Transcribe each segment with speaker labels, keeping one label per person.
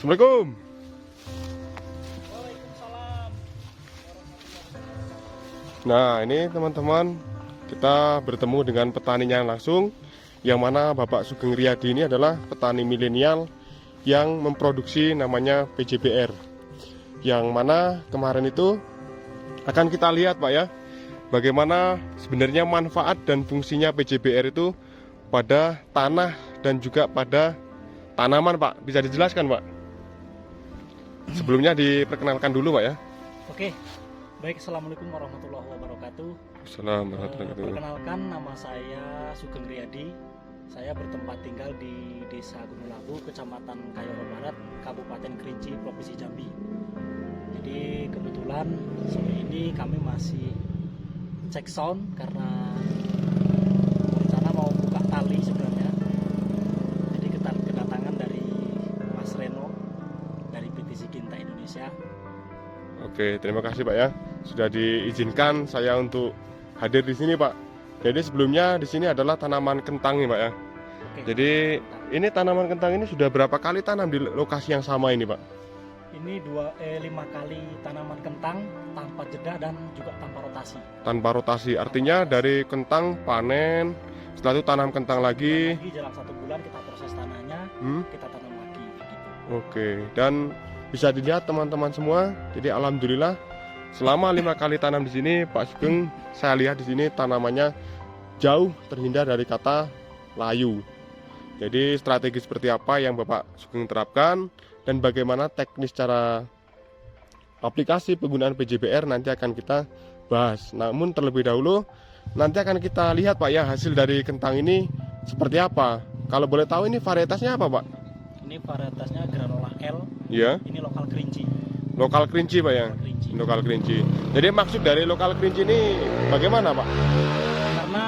Speaker 1: Assalamualaikum.
Speaker 2: Waalaikumsalam.
Speaker 1: Nah, ini teman-teman, kita bertemu dengan petaninya langsung, yang mana Bapak Sugeng Riyadi ini adalah petani milenial yang memproduksi namanya PJBR. Yang mana kemarin itu akan kita lihat Pak ya, bagaimana sebenarnya manfaat dan fungsinya PJBR itu pada tanah dan juga pada tanaman Pak. Bisa dijelaskan Pak? Sebelumnya diperkenalkan dulu Pak ya.
Speaker 2: Oke, baik. Assalamualaikum warahmatullahi wabarakatuh.
Speaker 1: Assalamualaikum.
Speaker 2: Perkenalkan, nama saya Sugeng Riyadi. Saya bertempat tinggal di Desa Gunung Labu, Kecamatan Kayoro Barat, Kabupaten Kerinci, Provinsi Jambi. Jadi kebetulan sore ini kami masih cek sound karena rencana mau buka tali sebenarnya. Jadi kedatangan dari Mas Reno dari PT Siginta Indonesia.
Speaker 1: Oke, terima kasih Pak ya. Sudah diizinkan saya untuk hadir di sini Pak. Jadi sebelumnya di sini adalah tanaman kentang nih Pak ya.
Speaker 2: Oke.
Speaker 1: Jadi ini tanaman kentang ini sudah berapa kali tanam di lokasi yang sama ini Pak?
Speaker 2: Ini 5 kali tanaman kentang tanpa jeda dan juga tanpa rotasi.
Speaker 1: Tanpa rotasi, artinya dari kentang panen, setelah itu tanam kentang lagi.
Speaker 2: Lagi jalan 1 bulan kita proses tanahnya, kita tanam lagi gitu.
Speaker 1: Oke, dan bisa dilihat teman-teman semua. Jadi alhamdulillah selama 5 kali tanam di sini Pak Sugeng, saya lihat di sini tanamannya jauh terhindar dari kata layu. Jadi strategi seperti apa yang Bapak Sugeng terapkan dan bagaimana teknis cara aplikasi penggunaan PJBR nanti akan kita bahas. Namun terlebih dahulu nanti akan kita lihat Pak ya, hasil dari kentang ini seperti apa. Kalau boleh tahu ini varietasnya apa Pak?
Speaker 2: Ini varietasnya Granola L.
Speaker 1: Ya,
Speaker 2: Ini lokal kerinci.
Speaker 1: lokal kerinci Pak ya.
Speaker 2: Kerinci.
Speaker 1: Lokal kerinci. Jadi maksud dari lokal kerinci ini bagaimana Pak?
Speaker 2: Karena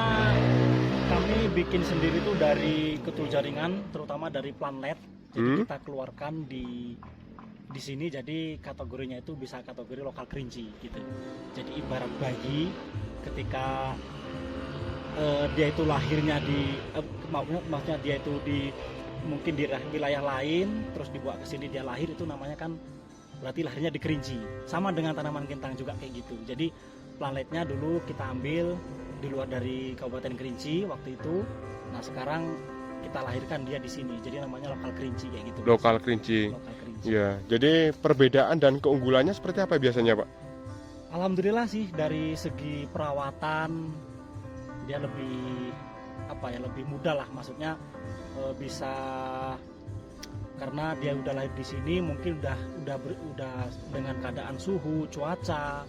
Speaker 2: kami bikin sendiri tuh dari ketul jaringan, terutama dari planet. Jadi kita keluarkan di sini, jadi kategorinya itu bisa kategori lokal kerinci gitu. Jadi ibarat bayi ketika dia itu lahirnya di maksudnya dia itu mungkin di wilayah lain, terus dibawa ke sini dia lahir, itu namanya kan berarti lahirnya di Kerinci. Sama dengan tanaman kentang juga kayak gitu. Jadi planetnya dulu kita ambil di luar dari Kabupaten Kerinci waktu itu. Nah sekarang kita lahirkan dia di sini. Jadi namanya lokal Kerinci kayak gitu.
Speaker 1: Lokal kerinci.
Speaker 2: Lokal Kerinci.
Speaker 1: Ya, jadi perbedaan dan keunggulannya seperti apa biasanya Pak?
Speaker 2: Alhamdulillah sih dari segi perawatan dia lebih lebih mudah lah, maksudnya bisa, karena dia udah lahir di sini mungkin udah dengan keadaan suhu cuaca,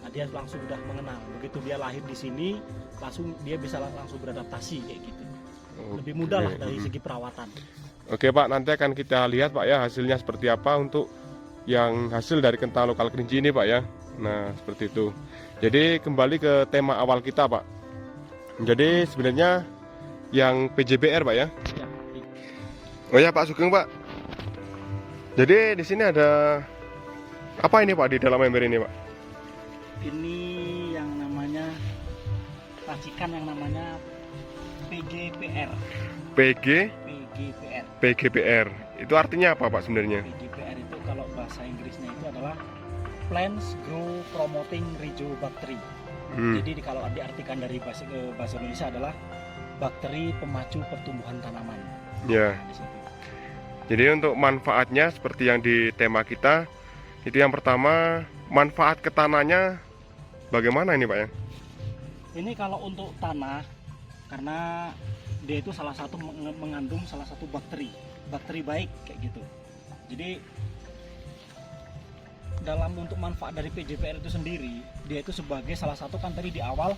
Speaker 2: nah dia langsung udah mengenal. Begitu dia lahir di sini langsung dia bisa langsung beradaptasi kayak gitu. Lebih mudah lah dari segi perawatan.
Speaker 1: Oke Pak, nanti akan kita lihat Pak ya hasilnya seperti apa untuk yang hasil dari kentang lokal kerinci ini Pak ya. Nah seperti itu. Jadi kembali ke tema awal kita Pak. Jadi sebenarnya yang PJBR Pak ya.
Speaker 2: Ya.
Speaker 1: Oh ya Pak Sugeng Pak. Jadi di sini ada apa ini Pak di dalam ember ini Pak?
Speaker 2: Ini yang namanya racikan yang namanya PGPR. PGPR.
Speaker 1: PGBR. Itu artinya apa Pak sebenarnya?
Speaker 2: PGPR itu kalau bahasa Inggrisnya itu adalah Plants Grow Promoting Rhizobactery. Jadi kalau diartikan dari bahasa Indonesia adalah bakteri pemacu pertumbuhan tanaman.
Speaker 1: Ya.
Speaker 2: Di situ.
Speaker 1: Jadi untuk manfaatnya seperti yang di tema kita, itu yang pertama manfaat ke tanahnya bagaimana ini Pak ya?
Speaker 2: Ini kalau untuk tanah, karena dia itu salah satu mengandung salah satu bakteri baik kayak gitu. Jadi dalam untuk manfaat dari PJBR itu sendiri, dia itu sebagai salah satu kan tadi di awal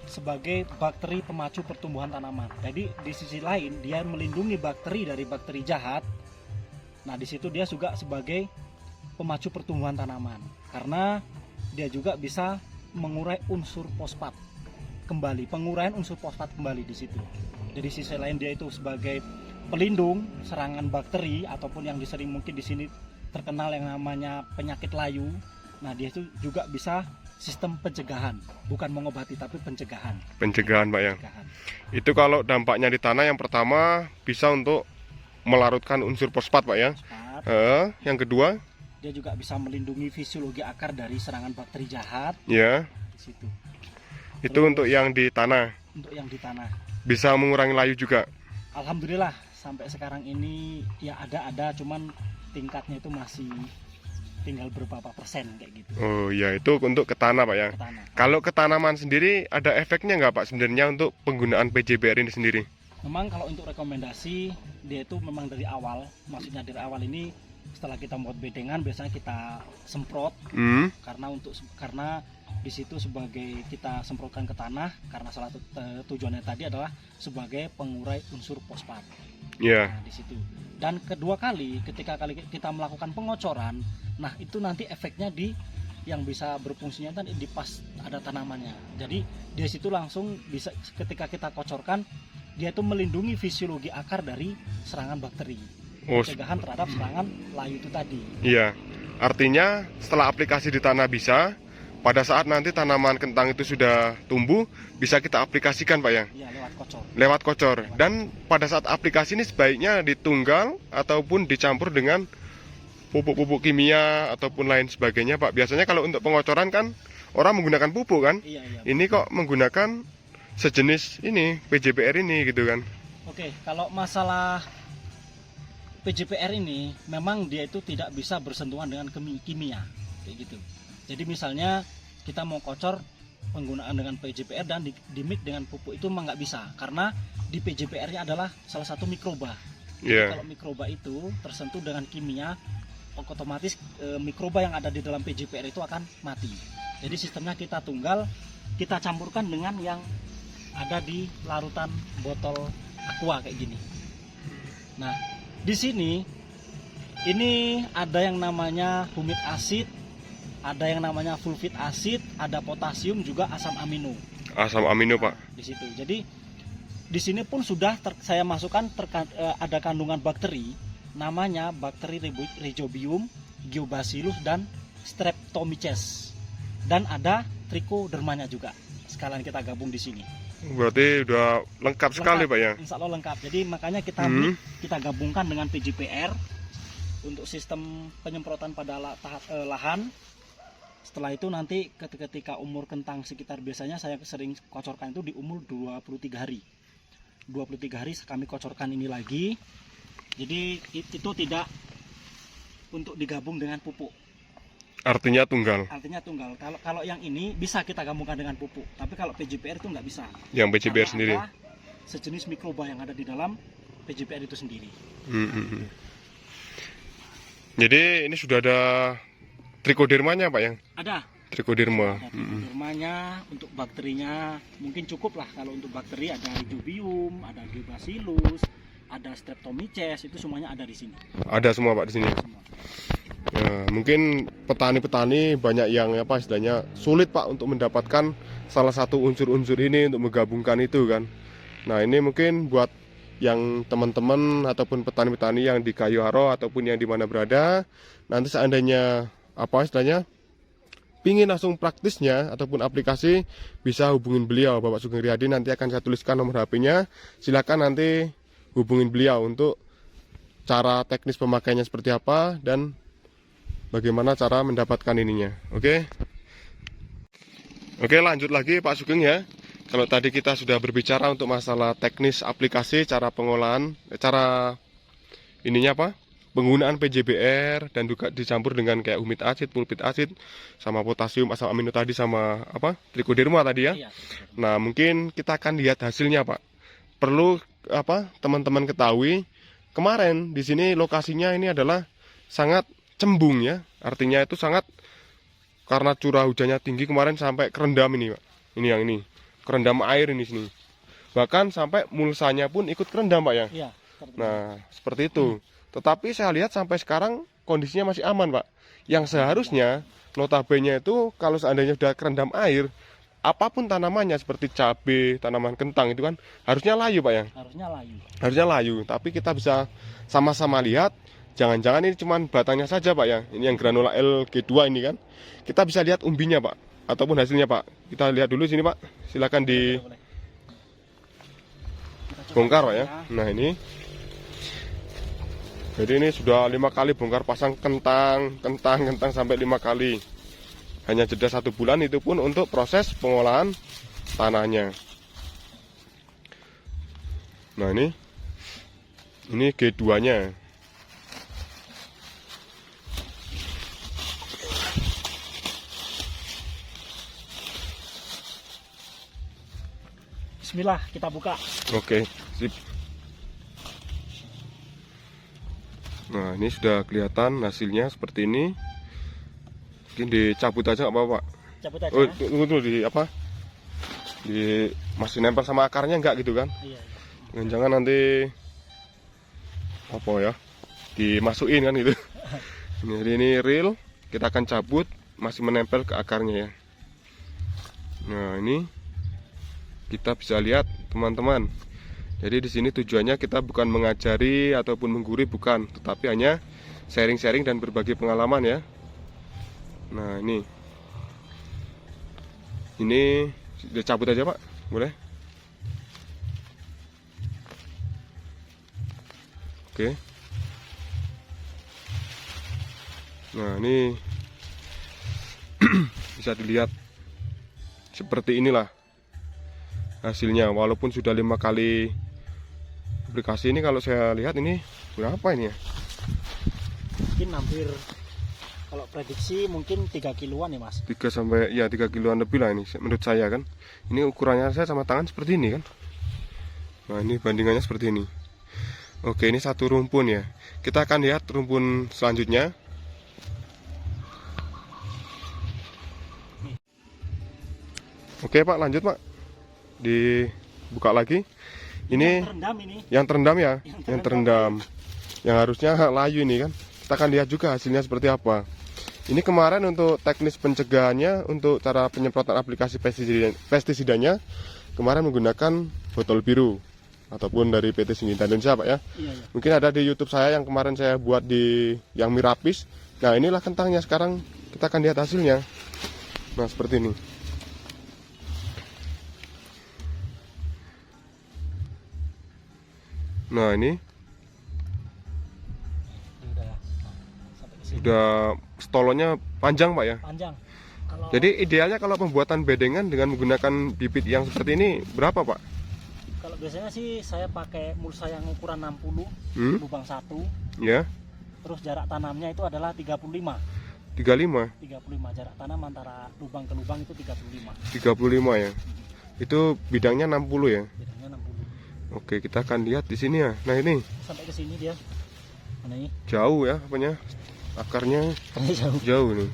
Speaker 2: sebagai bakteri pemacu pertumbuhan tanaman. Jadi di sisi lain dia melindungi bakteri dari bakteri jahat. Nah di situ dia juga sebagai pemacu pertumbuhan tanaman, karena dia juga bisa mengurai unsur fosfat kembali, penguraian unsur fosfat kembali di situ. Jadi sisi lain dia itu sebagai pelindung serangan bakteri ataupun yang disering mungkin di sini terkenal yang namanya penyakit layu. Nah dia itu juga bisa sistem pencegahan, bukan mengobati tapi pencegahan.
Speaker 1: Pencegahan Pak ya. Itu kalau dampaknya di tanah yang pertama bisa untuk melarutkan unsur fosfat Pak ya.
Speaker 2: Fosfat.
Speaker 1: Yang kedua,
Speaker 2: dia juga bisa melindungi fisiologi akar dari serangan bakteri jahat.
Speaker 1: ya,
Speaker 2: Di situ.
Speaker 1: itu
Speaker 2: Terus,
Speaker 1: untuk yang di tanah.
Speaker 2: untuk yang di tanah.
Speaker 1: Bisa mengurangi layu juga.
Speaker 2: Alhamdulillah sampai sekarang ini ya ada, cuman tingkatnya itu masih tinggal berapa persen kayak gitu.
Speaker 1: Oh ya, itu untuk ke tanah Pak ya.
Speaker 2: Ke tanah.
Speaker 1: Kalau ke tanaman sendiri ada efeknya nggak Pak sebenarnya untuk penggunaan PJBR ini sendiri?
Speaker 2: Memang kalau untuk rekomendasi dia itu memang dari awal, maksudnya dari awal ini setelah kita membuat bedengan biasanya kita semprot karena di situ sebagai kita semprotkan ke tanah karena salah satu tujuannya tadi adalah sebagai pengurai unsur fosfat.
Speaker 1: Yeah.
Speaker 2: Nah, di situ. Dan kedua kali ketika kita melakukan pengocoran, nah itu nanti efeknya di yang bisa berfungsinya tadi di pas ada tanamannya. Jadi di situ langsung bisa ketika kita kocorkan dia itu melindungi fisiologi akar dari serangan bakteri, pencegahan terhadap serangan layu itu tadi.
Speaker 1: Iya, artinya setelah aplikasi di tanah bisa, pada saat nanti tanaman kentang itu sudah tumbuh, bisa kita aplikasikan Pak ya?
Speaker 2: Iya, lewat kocor.
Speaker 1: Lewat kocor. Dan pada saat aplikasi ini sebaiknya ditunggal ataupun dicampur dengan pupuk-pupuk kimia ataupun lain sebagainya Pak. Biasanya kalau untuk pengocoran kan orang menggunakan pupuk kan?
Speaker 2: Iya.
Speaker 1: Ini kok menggunakan sejenis ini PJBR ini gitu kan.
Speaker 2: Oke, kalau masalah PJBR ini memang dia itu tidak bisa bersentuhan dengan kimia kayak gitu. Jadi misalnya kita mau kocor penggunaan dengan PJBR dan di mix dengan pupuk itu memang nggak bisa karena di PJBR-nya adalah salah satu mikroba.
Speaker 1: Yeah.
Speaker 2: Kalau mikroba itu tersentuh dengan kimia, otomatis mikroba yang ada di dalam PJBR itu akan mati. Jadi sistemnya kita tunggal, kita campurkan dengan yang ada di larutan botol aqua kayak gini. Nah, di sini ini ada yang namanya humid acid, ada yang namanya fulvit acid, ada potasium juga asam amino.
Speaker 1: Asam amino Pak.
Speaker 2: Di situ. Jadi di sini pun sudah saya masukkan ada kandungan bakteri, namanya bakteri Rhizobium, Geobacillus dan Streptomyces. Dan ada trichodermanya juga. Sekalian kita gabung di sini.
Speaker 1: Berarti udah lengkap sekali Pak ya?
Speaker 2: Insya Allah lengkap. Jadi makanya kita gabungkan dengan PJBR untuk sistem penyemprotan pada lahan. Setelah itu nanti ketika umur kentang sekitar biasanya saya sering kocorkan itu di umur 23 hari. 23 hari kami kocorkan ini lagi. Jadi itu tidak untuk digabung dengan pupuk.
Speaker 1: Artinya tunggal.
Speaker 2: Artinya tunggal. Kalau yang ini bisa kita gabungkan dengan pupuk, tapi kalau PJBR itu nggak bisa.
Speaker 1: Yang PJBR sendiri.
Speaker 2: Ada sejenis mikroba yang ada di dalam PJBR itu sendiri.
Speaker 1: Jadi ini sudah ada trichodermanya Pak yang?
Speaker 2: Ada.
Speaker 1: Trichoderma.
Speaker 2: Ada trichodermanya untuk bakterinya mungkin cukup lah. Kalau untuk bakteri ada Rhizobium, ada Geobacillus, ada Streptomyces, itu semuanya ada di sini.
Speaker 1: Ada semua Pak di sini.
Speaker 2: Semua.
Speaker 1: Ya, mungkin petani-petani banyak yang istilahnya sulit Pak untuk mendapatkan salah satu unsur-unsur ini untuk menggabungkan itu kan. Nah ini mungkin buat yang teman-teman ataupun petani-petani yang di Kayu Haro ataupun yang di mana berada, nanti seandainya istilahnya pingin langsung praktisnya ataupun aplikasi, bisa hubungin beliau Bapak Sugeng Riyadi. Nanti akan saya tuliskan nomor HP-nya. Silakan nanti hubungin beliau untuk cara teknis pemakaiannya seperti apa dan bagaimana cara mendapatkan ininya. Oke, lanjut lagi Pak Sugeng ya. Kalau tadi kita sudah berbicara untuk masalah teknis aplikasi, cara pengolahan, cara penggunaan PJBR dan juga dicampur dengan kayak humid acid, fulvit acid, sama potasium, asam amino tadi, sama trichoderma tadi ya.
Speaker 2: Iya.
Speaker 1: Nah mungkin kita akan lihat hasilnya Pak. Perlu teman-teman ketahui, kemarin di sini lokasinya ini adalah sangat cembung ya, artinya itu sangat karena curah hujannya tinggi kemarin sampai kerendam ini Pak. Ini yang ini kerendam air ini sini, bahkan sampai mulsanya pun ikut kerendam Pak ya.
Speaker 2: Iya.
Speaker 1: Nah seperti itu. Tetapi saya lihat sampai sekarang kondisinya masih aman Pak. Yang seharusnya notabene itu kalau seandainya sudah kerendam air, apapun tanamannya seperti cabai, tanaman kentang itu kan harusnya layu Pak ya. Harusnya layu. Tapi kita bisa sama-sama lihat. Jangan-jangan ini cuma batangnya saja Pak ya. Ini yang granula LG2 ini kan. Kita bisa lihat umbinya Pak, ataupun hasilnya Pak. Kita lihat dulu sini Pak. Silakan dibongkar Pak ya. Nah ini. Jadi ini sudah 5 kali bongkar pasang kentang sampai 5 kali. Hanya jeda 1 bulan, itu pun untuk proses pengolahan tanahnya. Nah ini G2-nya.
Speaker 2: Bismillah, kita buka.
Speaker 1: Oke, sip. Nah, ini sudah kelihatan hasilnya seperti ini. Mungkin dicabut aja nggak apa-apa, Pak?
Speaker 2: Cabut aja.
Speaker 1: Oh, tunggu di apa? Di masih nempel sama akarnya nggak gitu kan?
Speaker 2: Iya.
Speaker 1: Jangan nanti apa ya? Dimasukin kan gitu. Jadi ini real, kita akan cabut, masih menempel ke akarnya ya. Nah, ini kita bisa lihat teman-teman. Jadi di sini tujuannya kita bukan mengajari ataupun menggurui, bukan, tetapi hanya sharing-sharing dan berbagi pengalaman ya. Nah, ini cabut aja, Pak. Boleh? Oke. Nah, ini bisa dilihat seperti inilah hasilnya. Walaupun sudah 5 kali aplikasi, ini kalau saya lihat ini berapa ini ya?
Speaker 2: Mungkin hampir, kalau prediksi mungkin 3 kiloan ya Mas.
Speaker 1: 3 sampai ya 3 kiloan lebih lah ini menurut saya kan. Ini ukurannya saya sama tangan seperti ini kan. Nah, ini bandingannya seperti ini. Oke, ini satu rumpun ya. Kita akan lihat rumpun selanjutnya. Oke Pak, lanjut Pak. Dibuka lagi. Ini yang terendam ya, yang terendam. Yang harusnya layu ini kan. Kita akan lihat juga hasilnya seperti apa. Ini kemarin untuk teknis pencegahannya, untuk cara penyemprotan aplikasi pestisidanya, kemarin menggunakan botol biru ataupun dari PT Singinta Indonesia, Pak ya.
Speaker 2: Iya.
Speaker 1: Mungkin ada di YouTube saya yang kemarin saya buat di yang Mirapis. Nah, inilah kentangnya, sekarang kita akan lihat hasilnya. Nah, seperti ini. Nah, ini udah stolonnya panjang Pak ya.
Speaker 2: Panjang.
Speaker 1: Jadi idealnya kalau pembuatan bedengan dengan menggunakan bibit yang seperti ini berapa Pak?
Speaker 2: Kalau biasanya sih saya pakai mulsa yang ukuran 60, lubang 1.
Speaker 1: Ya.
Speaker 2: Terus jarak tanamnya itu adalah 35.
Speaker 1: 35
Speaker 2: jarak tanam antara lubang ke lubang itu 35.
Speaker 1: 35 ya. Itu bidangnya 60 ya.
Speaker 2: Bidangnya 60.
Speaker 1: Oke, kita akan lihat di sini ya. Nah, ini
Speaker 2: sampai ke sini dia. Mana ini?
Speaker 1: Jauh ya apanya? Akarnya jauh nih.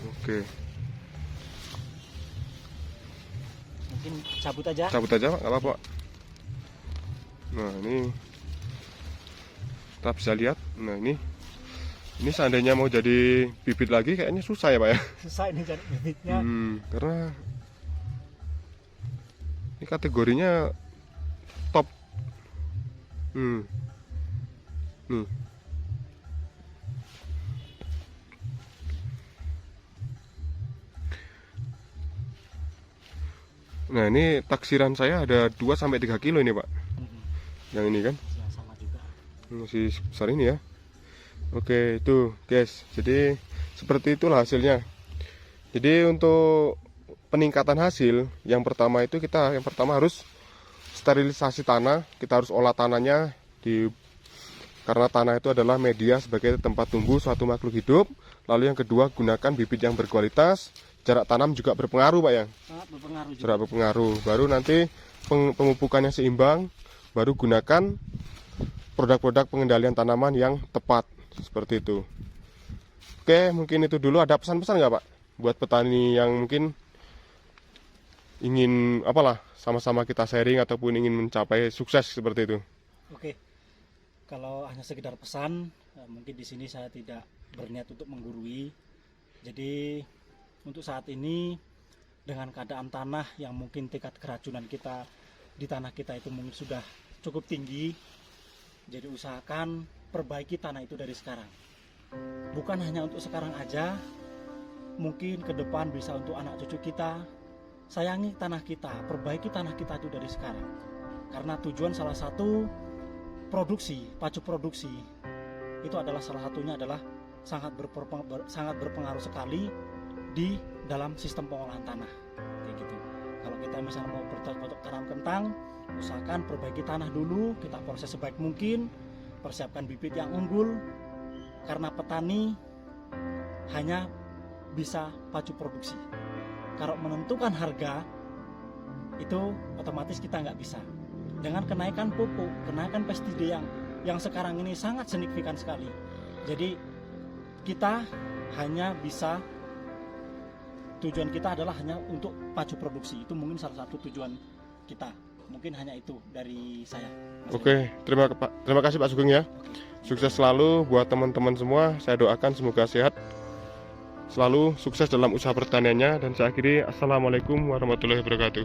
Speaker 1: Oke.
Speaker 2: Mungkin cabut aja.
Speaker 1: Cabut aja Pak, nggak apa-apa. Nah, ini kita bisa lihat. Nah, ini seandainya mau jadi bibit lagi kayaknya susah ya Pak ya.
Speaker 2: Susah ini cari bibitnya.
Speaker 1: Karena ini kategorinya top. Nih. Nah, ini taksiran saya ada 2 sampai 3 kilo ini Pak. Yang ini kan
Speaker 2: sama juga.
Speaker 1: masih besar ini ya. Oke, itu guys. Jadi seperti itulah hasilnya. Jadi untuk peningkatan hasil, yang pertama harus sterilisasi tanah. Kita harus olah tanahnya karena tanah itu adalah media sebagai tempat tumbuh suatu makhluk hidup. Lalu yang kedua, gunakan bibit yang berkualitas. Jarak tanam juga berpengaruh Pak ya.
Speaker 2: Sangat berpengaruh juga.
Speaker 1: Jarak berpengaruh. Baru nanti pemupukannya seimbang. Baru gunakan produk-produk pengendalian tanaman yang tepat. Seperti itu. Oke, mungkin itu dulu. Ada pesan-pesan nggak Pak buat petani yang mungkin ingin sama-sama kita sharing ataupun ingin mencapai sukses seperti itu?
Speaker 2: Oke, kalau hanya sekedar pesan, mungkin di sini saya tidak berniat untuk menggurui. Jadi untuk saat ini dengan keadaan tanah yang mungkin tingkat keracunan kita di tanah kita itu mungkin sudah cukup tinggi, jadi usahakan perbaiki tanah itu dari sekarang. Bukan hanya untuk sekarang aja, mungkin ke depan bisa untuk anak cucu kita. Sayangi tanah kita, perbaiki tanah kita itu dari sekarang. Karena tujuan salah satu pacu produksi itu adalah salah satunya adalah sangat berpengaruh sekali di dalam sistem pengolahan tanah. Kayak gitu. Kalau kita misalnya mau bercocok tanam kentang, usahakan perbaiki tanah dulu, kita proses sebaik mungkin, persiapkan bibit yang unggul, karena petani hanya bisa pacu produksi. Kalau menentukan harga itu otomatis kita nggak bisa. Dengan kenaikan pupuk, kenaikan pestisida yang sekarang ini sangat signifikan sekali. Jadi kita hanya bisa, tujuan kita adalah hanya untuk pacu produksi. Itu mungkin salah satu tujuan kita. Mungkin hanya itu dari saya.
Speaker 1: Oke, terima kasih Pak Sugeng ya. Sukses selalu buat teman-teman semua. Saya doakan semoga sehat, selalu sukses dalam usaha pertaniannya. Dan saya akhiri, assalamualaikum warahmatullahi wabarakatuh.